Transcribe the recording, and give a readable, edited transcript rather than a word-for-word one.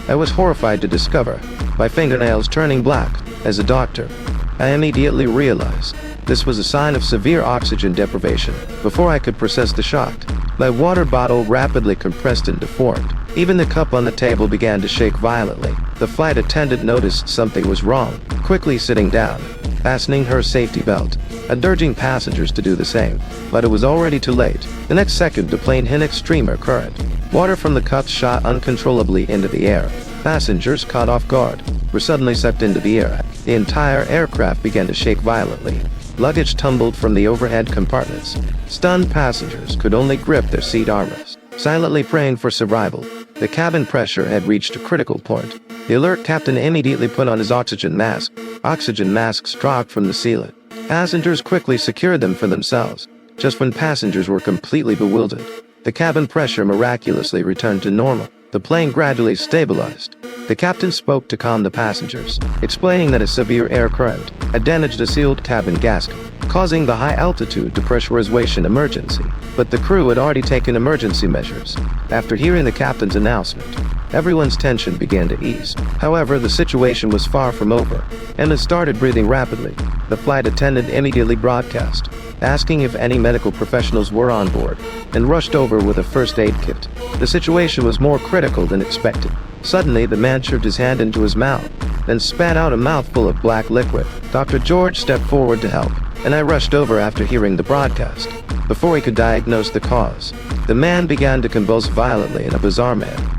I was horrified to discover my fingernails turning black. As a doctor, I immediately realized this was a sign of severe oxygen deprivation. Before I could process the shock, my water bottle rapidly compressed and deformed. Even the cup on the table began to shake violently. The flight attendant noticed something was wrong, quickly sitting down, fastening her safety belt, and urging passengers to do the same. But it was already too late. The next second, the plane hit an extreme current. Water from the cup shot uncontrollably into the air. Passengers, caught off guard, were suddenly sucked into the air. The entire aircraft began to shake violently. Luggage tumbled from the overhead compartments. Stunned passengers could only grip their seat armrests, silently praying for survival. The cabin pressure had reached a critical point. The alert captain immediately put on his oxygen mask. Oxygen masks dropped from the ceiling. Passengers quickly secured them for themselves. Just when passengers were completely bewildered, the cabin pressure miraculously returned to normal. The plane gradually stabilized. The captain spoke to calm the passengers, explaining that a severe air current had damaged a sealed cabin gasket, causing the high-altitude depressurization emergency. But the crew had already taken emergency measures. After hearing the captain's announcement, everyone's tension began to ease. However, the situation was far from over. Emma started breathing rapidly. The flight attendant immediately broadcast, asking if any medical professionals were on board, and rushed over with a first aid kit. The situation was more critical than expected. Suddenly, the man shoved his hand into his mouth, then spat out a mouthful of black liquid. Dr. George stepped forward to help, and I rushed over after hearing the broadcast. Before he could diagnose the cause, the man began to convulse violently in a bizarre manner.